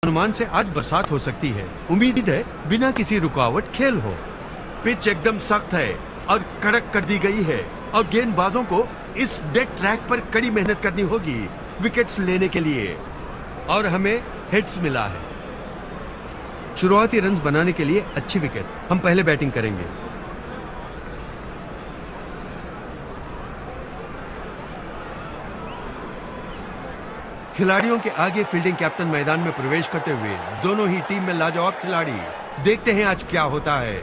अनुमान से आज बरसात हो सकती है। उम्मीद है बिना किसी रुकावट खेल हो। पिच एकदम सख्त है और कड़क कर दी गई है और गेंदबाजों को इस डेड ट्रैक पर कड़ी मेहनत करनी होगी विकेट्स लेने के लिए, और हमें हिट्स मिला है। शुरुआती रन्स बनाने के लिए अच्छी विकेट। हम पहले बैटिंग करेंगे। खिलाड़ियों के आगे फील्डिंग कैप्टन मैदान में प्रवेश करते हुए दोनों ही टीम में लाजवाब खिलाड़ी। देखते हैं आज क्या होता है।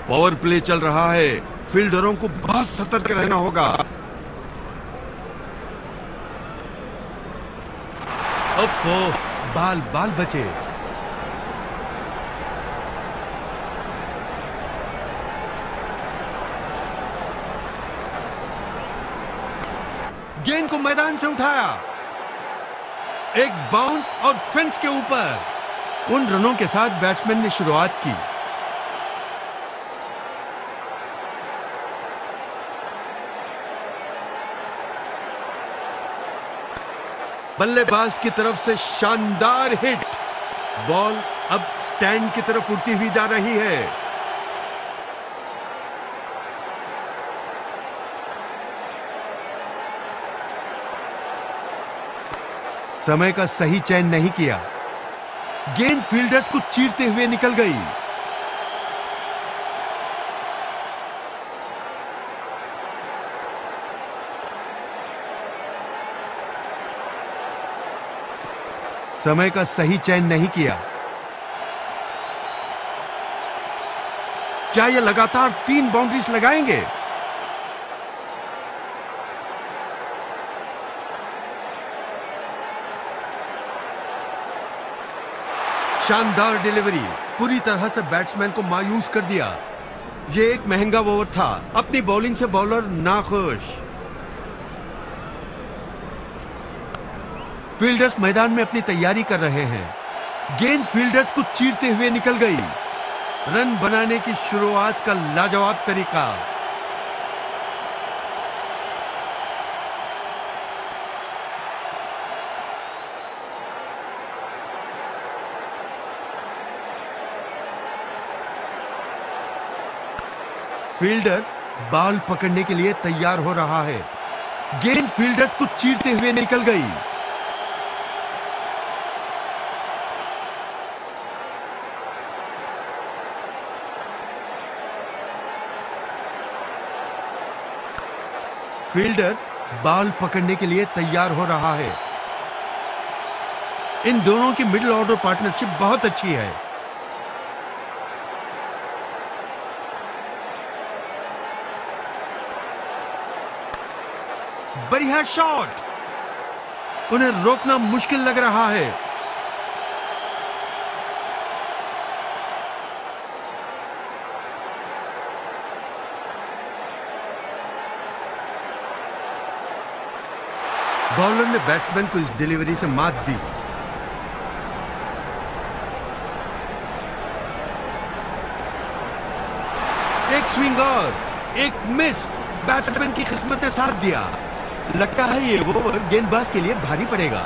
पावर प्ले चल रहा है। फील्डरों को बहुत सतर्क रहना होगा। ओफो, बाल बचे। गेंद को मैदान से उठाया, एक बाउंस और फेंस के ऊपर। उन रनों के साथ बैट्समैन ने शुरुआत की। बल्लेबाज की तरफ से शानदार हिट। बॉल अब स्टैंड की तरफ उड़ती हुई जा रही है। समय का सही चयन नहीं किया। गेंद फील्डर्स को चीरते हुए निकल गई। समय का सही चयन नहीं किया। क्या ये लगातार 3 बाउंड्रीज लगाएंगे? शानदार डिलीवरी पूरी तरह से बैट्समैन को मायूस कर दिया। यह एक महंगा ओवर था। अपनी बॉलिंग से बॉलर नाखुश। फील्डर्स मैदान में अपनी तैयारी कर रहे हैं। गेंद फील्डर्स को चीरते हुए निकल गई। रन बनाने की शुरुआत का लाजवाब तरीका। फील्डर बॉल पकड़ने के लिए तैयार हो रहा है। गेंद फील्डर्स को चीरते हुए निकल गई। फील्डर बॉल पकड़ने के लिए तैयार हो रहा है। इन दोनों की मिडिल ऑर्डर पार्टनरशिप बहुत अच्छी है। बढ़िया शॉट। उन्हें रोकना मुश्किल लग रहा है। बॉलर ने बैट्समैन को इस डिलीवरी से मात दी। एक स्विंग और एक मिस। बैट्समैन की किस्मत ने साथ दिया। लगता है ये ओवर गेंदबाज के लिए भारी पड़ेगा।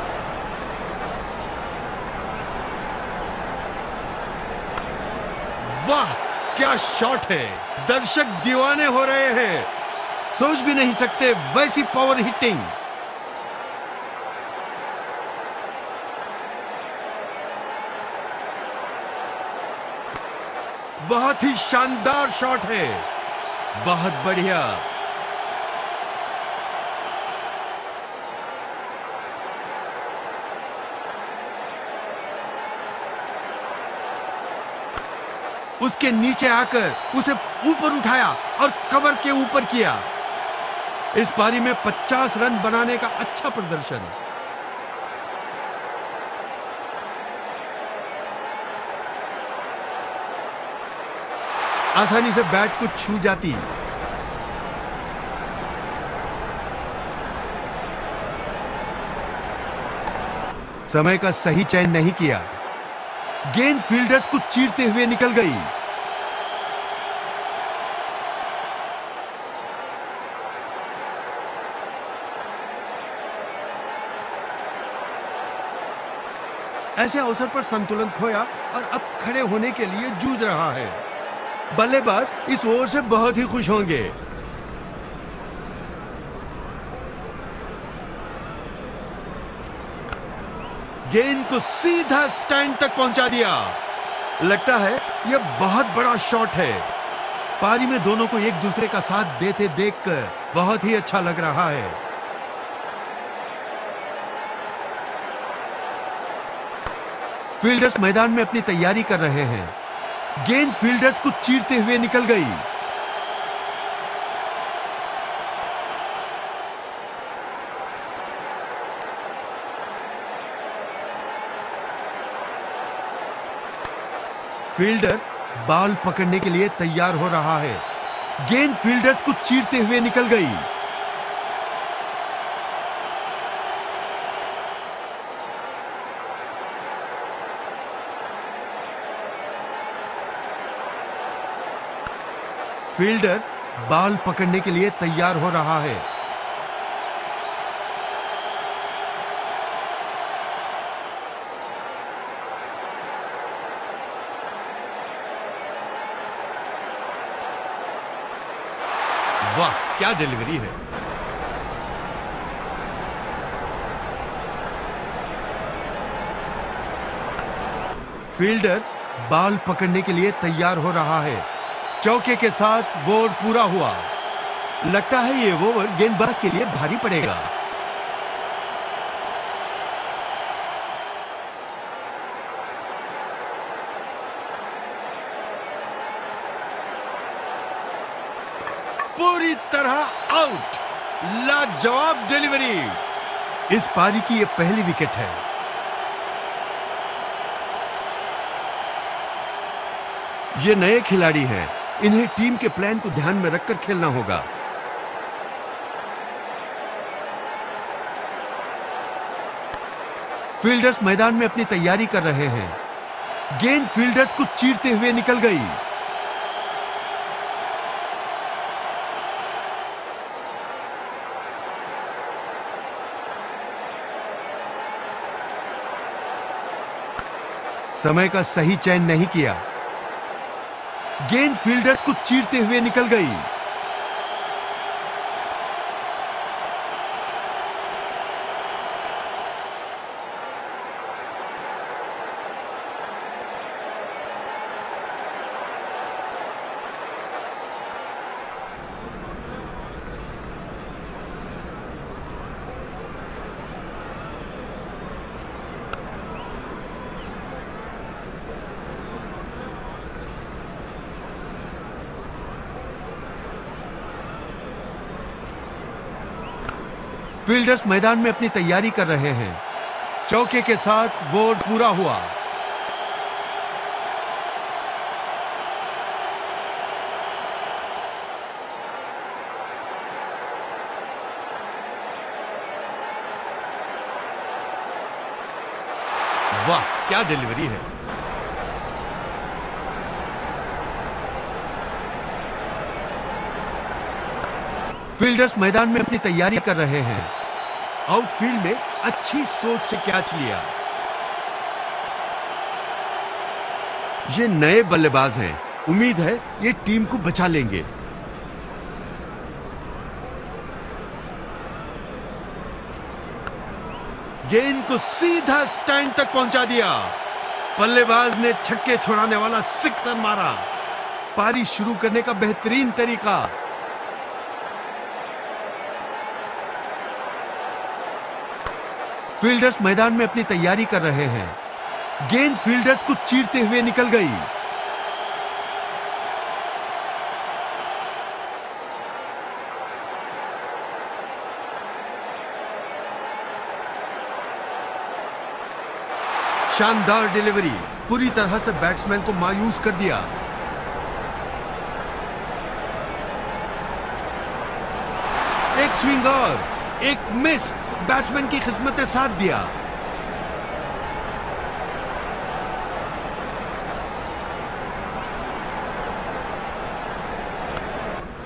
वाह, क्या शॉट है। दर्शक दीवाने हो रहे हैं। सोच भी नहीं सकते वैसी पावर हिटिंग। बहुत ही शानदार शॉट है। बहुत बढ़िया। उसके नीचे आकर उसे ऊपर उठाया और कवर के ऊपर किया। इस पारी में 50 रन बनाने का अच्छा प्रदर्शन। आसानी से बैट को छू जाती। समय का सही चयन नहीं किया। गेंद फील्डर्स को चीरते हुए निकल गई। ऐसे अवसर पर संतुलन खोया और अब खड़े होने के लिए जूझ रहा है। बल्लेबाज इस ओवर से बहुत ही खुश होंगे। गेंद को सीधा स्टैंड तक पहुंचा दिया। लगता है यह बहुत बड़ा शॉट है। पारी में दोनों को एक दूसरे का साथ देते देखकर बहुत ही अच्छा लग रहा है। फील्डर्स मैदान में अपनी तैयारी कर रहे हैं। गेंद फील्डर्स को चीरते हुए निकल गई। फील्डर बॉल पकड़ने के लिए तैयार हो रहा है। गेंद फील्डर्स को चीरते हुए निकल गई। फील्डर बॉल पकड़ने के लिए तैयार हो रहा है। वाह, क्या डिलीवरी है। फील्डर बॉल पकड़ने के लिए तैयार हो रहा है। चौके के साथ वो ओवर पूरा हुआ। लगता है ये ओवर गेंदबाज के लिए भारी पड़ेगा। पूरी तरह आउट। लाजवाब डिलीवरी। इस पारी की यह पहली विकेट है। ये नए खिलाड़ी हैं। इन्हें टीम के प्लान को ध्यान में रखकर खेलना होगा। फील्डर्स मैदान में अपनी तैयारी कर रहे हैं। गेंद फील्डर्स को चीरते हुए निकल गई। समय का सही चयन नहीं किया। गेंद फील्डर्स को चीरते हुए निकल गई। फील्डर्स मैदान में अपनी तैयारी कर रहे हैं। चौके के साथ वो ओवर पूरा हुआ। वाह, क्या डिलीवरी है। फील्डर्स मैदान में अपनी तैयारी कर रहे हैं। आउटफील्ड में अच्छी सोच से कैच लिया। ये नए बल्लेबाज हैं। उम्मीद है ये टीम को बचा लेंगे। गेंद को सीधा स्टैंड तक पहुंचा दिया। बल्लेबाज ने छक्के छुड़ाने वाला सिक्सर मारा। पारी शुरू करने का बेहतरीन तरीका। फील्डर्स मैदान में अपनी तैयारी कर रहे हैं। गेंद फील्डर्स को चीरते हुए निकल गई। शानदार डिलीवरी पूरी तरह से बैट्समैन को मायूस कर दिया। एक स्विंग और एक मिस। बैट्समैन की किस्मत ने साथ दिया।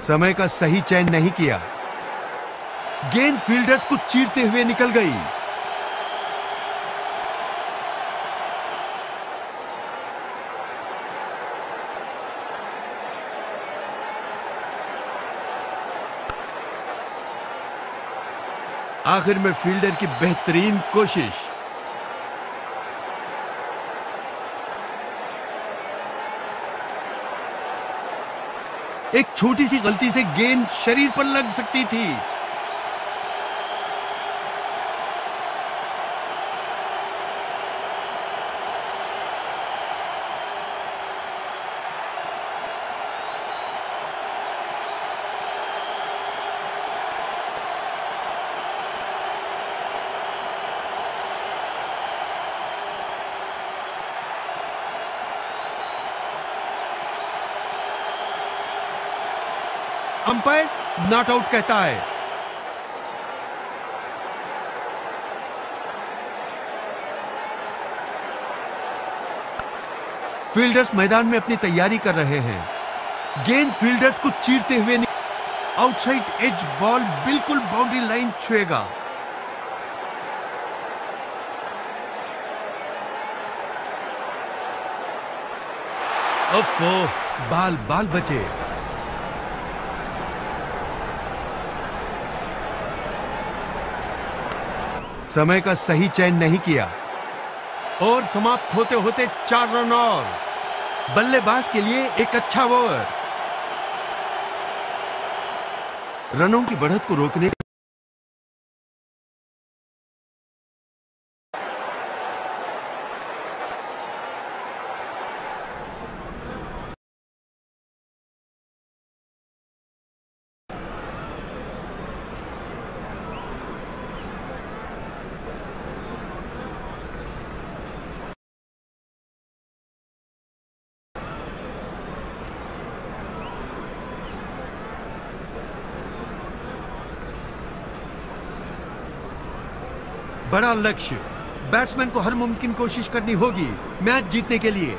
समय का सही चयन नहीं किया। गेंद फील्डर्स को चीरते हुए निकल गई। आखिर में फील्डर की बेहतरीन कोशिश। एक छोटी सी गलती से गेंद शरीर पर लग सकती थी। अंपायर नॉट आउट कहता है। फील्डर्स मैदान में अपनी तैयारी कर रहे हैं। गेंद फील्डर्स को चीरते हुए आउटसाइड एज बॉल बिल्कुल बाउंड्री लाइन छुएगा। ओफो, बाल बचे। समय का सही चयन नहीं किया और समाप्त होते होते 4 रन और। बल्लेबाज के लिए एक अच्छा ओवर। रनों की बढ़त को रोकने बड़ा लक्ष्य। बैट्समैन को हर मुमकिन कोशिश करनी होगी मैच जीतने के लिए।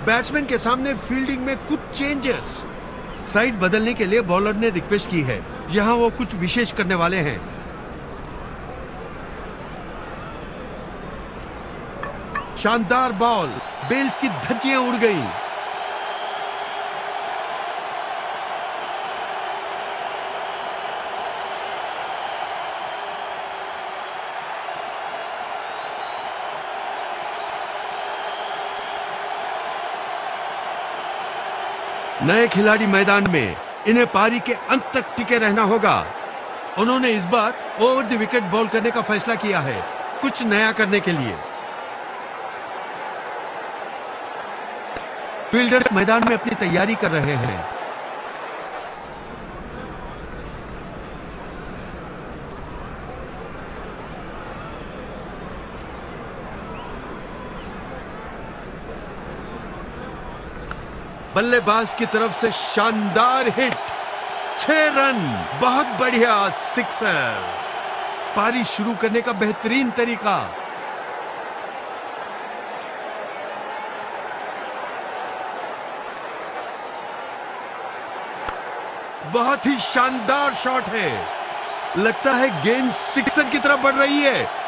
बैट्समैन के सामने फील्डिंग में कुछ चेंजेस। साइड बदलने के लिए बॉलर ने रिक्वेस्ट की है। यहां वो कुछ विशेष करने वाले हैं। शानदार बॉल, बेल्स की धज्जियां उड़ गई। नए खिलाड़ी मैदान में, इन्हें पारी के अंत तक टिके रहना होगा। उन्होंने इस बार ओवर द विकेट बॉल करने का फैसला किया है, कुछ नया करने के लिए। फील्डर्स मैदान में अपनी तैयारी कर रहे हैं। बल्लेबाज की तरफ से शानदार हिट, 6 रन, बहुत बढ़िया सिक्सर। पारी शुरू करने का बेहतरीन तरीका। बहुत ही शानदार शॉट है। लगता है गेंद सिक्सर की तरफ बढ़ रही है।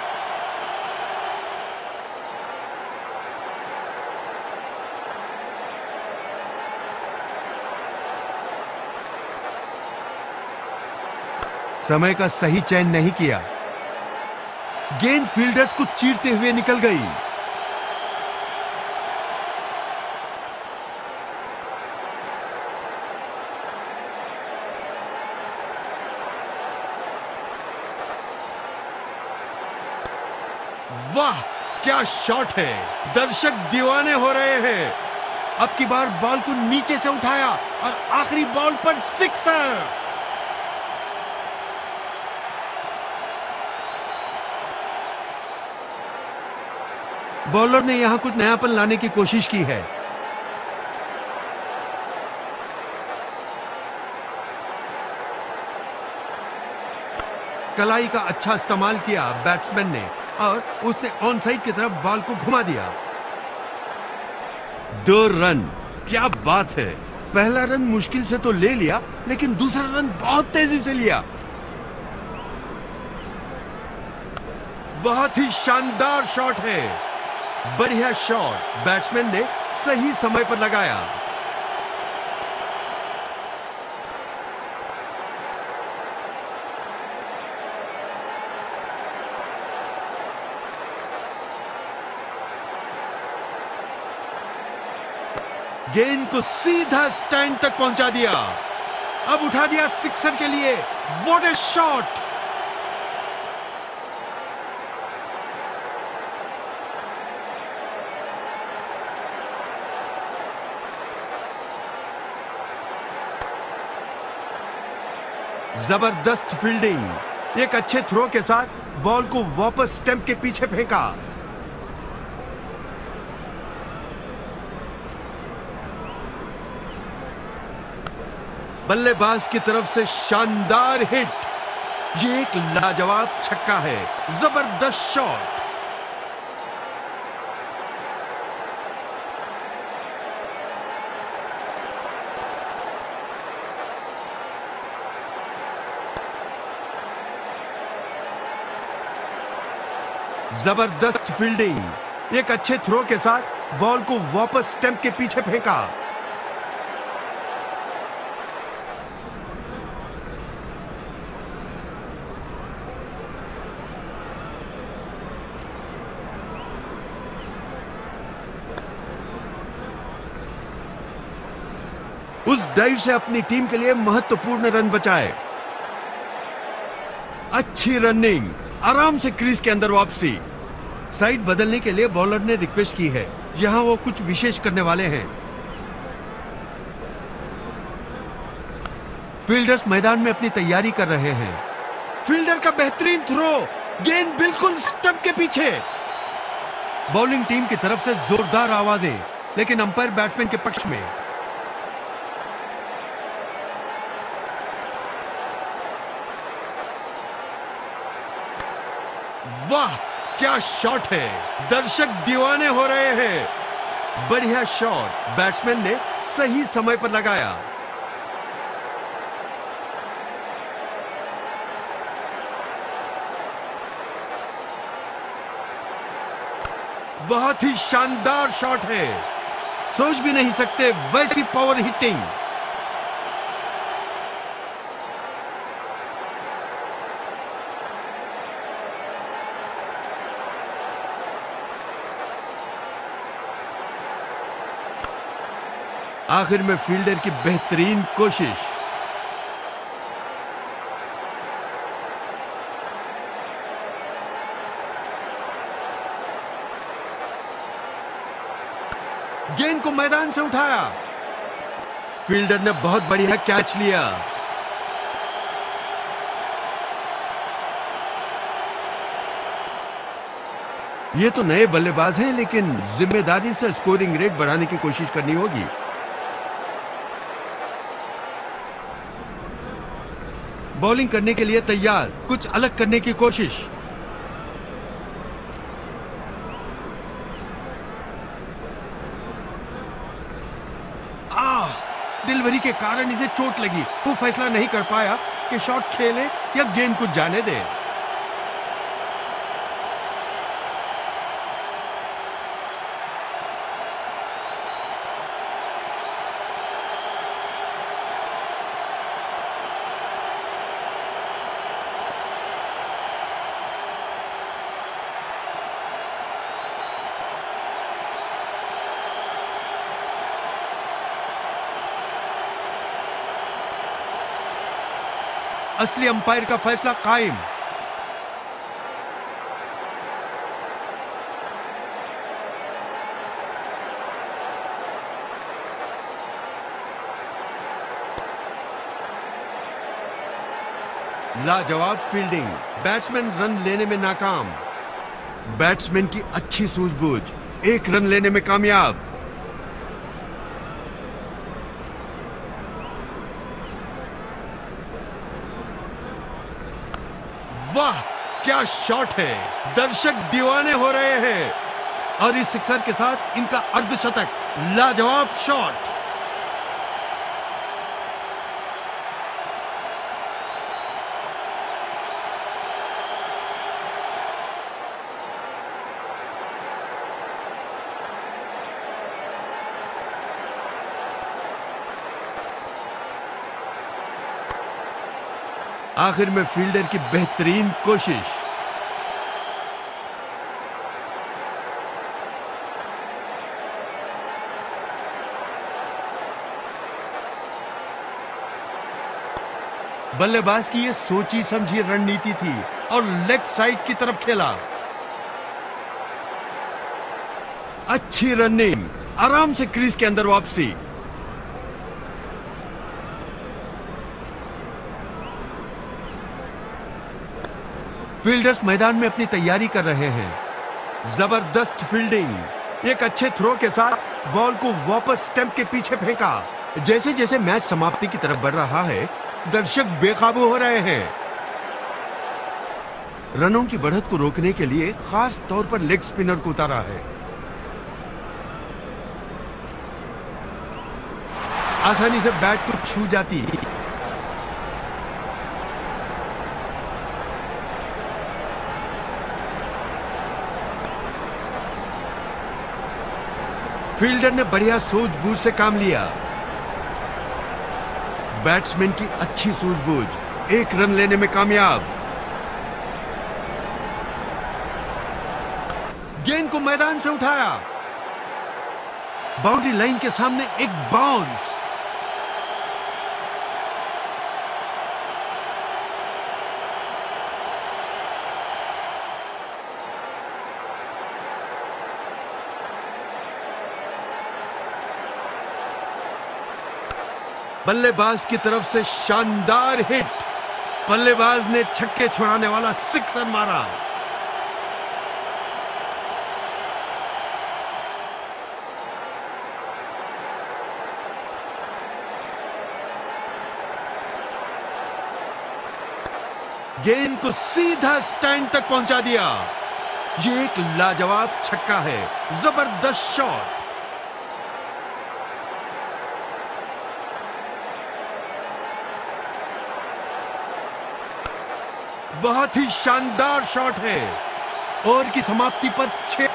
समय का सही चयन नहीं किया। गेंद फील्डर्स को चीरते हुए निकल गई। वाह, क्या शॉट है। दर्शक दीवाने हो रहे हैं। अब की बार बॉल को नीचे से उठाया और आखिरी बॉल पर सिक्सर। बॉलर ने यहां कुछ नयापन लाने की कोशिश की है। कलाई का अच्छा इस्तेमाल किया बैट्समैन ने और उसने ऑन साइड की तरफ बॉल को घुमा दिया। 2 रन, क्या बात है। पहला रन मुश्किल से तो ले लिया, लेकिन दूसरा रन बहुत तेजी से लिया। बहुत ही शानदार शॉट है, बढ़िया शॉट बैट्समैन ने सही समय पर लगाया। गेंद को सीधा स्टैंड तक पहुंचा दिया, अब उठा दिया सिक्सर के लिए। What A shot. जबरदस्त फील्डिंग, एक अच्छे थ्रो के साथ बॉल को वापस स्टंप के पीछे फेंका। बल्लेबाज की तरफ से शानदार हिट, ये एक लाजवाब छक्का है, जबरदस्त शॉट। जबरदस्त फील्डिंग, एक अच्छे थ्रो के साथ बॉल को वापस स्टंप के पीछे फेंका। उस डाइव से अपनी टीम के लिए महत्वपूर्ण रन बचाए। अच्छी रनिंग, आराम से क्रीज के अंदर वापसी। साइड बदलने के लिए बॉलर ने रिक्वेस्ट की है, यहां वो कुछ विशेष करने वाले हैं। फील्डर्स मैदान में अपनी तैयारी कर रहे हैं। फील्डर का बेहतरीन थ्रो, गेंद बिल्कुल स्टंप के पीछे। बॉलिंग टीम की तरफ से जोरदार आवाजें, लेकिन अंपायर बैट्समैन के पक्ष में। वाह, क्या शॉट है, दर्शक दीवाने हो रहे हैं। बढ़िया शॉट बैट्समैन ने सही समय पर लगाया। बहुत ही शानदार शॉट है, सोच भी नहीं सकते वैसी पावर हिटिंग। आखिर में फील्डर की बेहतरीन कोशिश। गेंद को मैदान से उठाया, फील्डर ने बहुत बढ़िया कैच लिया। ये तो नए बल्लेबाज हैं, लेकिन जिम्मेदारी से स्कोरिंग रेट बढ़ाने की कोशिश करनी होगी। बॉलिंग करने के लिए तैयार, कुछ अलग करने की कोशिश। डिलीवरी के कारण इसे चोट लगी, वो फैसला नहीं कर पाया कि शॉट खेले या गेंद को जाने दे। असली अंपायर का फैसला कायम। लाजवाब फील्डिंग, बैट्समैन रन लेने में नाकाम। बैट्समैन की अच्छी सूझबूझ, 1 रन लेने में कामयाब। वाह क्या शॉट है, दर्शक दीवाने हो रहे हैं। और इस सिक्सर के साथ इनका अर्धशतक, लाजवाब शॉट। आखिर में फील्डर की बेहतरीन कोशिश। बल्लेबाज की यह सोची समझी रणनीति थी और लेग साइड की तरफ खेला। अच्छी रनिंग, आराम से क्रीज के अंदर वापसी। फील्डर्स मैदान में अपनी तैयारी कर रहे हैं। जबरदस्त फील्डिंग, एक अच्छे थ्रो के साथ बॉल को वापस स्टंप के पीछे फेंका। जैसे जैसे मैच समाप्ति की तरफ बढ़ रहा है, दर्शक बेकाबू हो रहे हैं। रनों की बढ़त को रोकने के लिए खास तौर पर लेग स्पिनर को उतारा है। आसानी से बैट को छू जाती। फील्डर ने बढ़िया सूझबूझ से काम लिया। बैट्समैन की अच्छी सूझबूझ, एक रन लेने में कामयाब। गेंद को मैदान से उठाया, बाउंड्री लाइन के सामने एक बाउंस। बल्लेबाज की तरफ से शानदार हिट। बल्लेबाज ने छक्के छुड़ाने वाला सिक्सर मारा। गेंद को सीधा स्टैंड तक पहुंचा दिया। यह एक लाजवाब छक्का है, जबरदस्त शॉट। बहुत ही शानदार शॉट है। ओवर की समाप्ति पर 6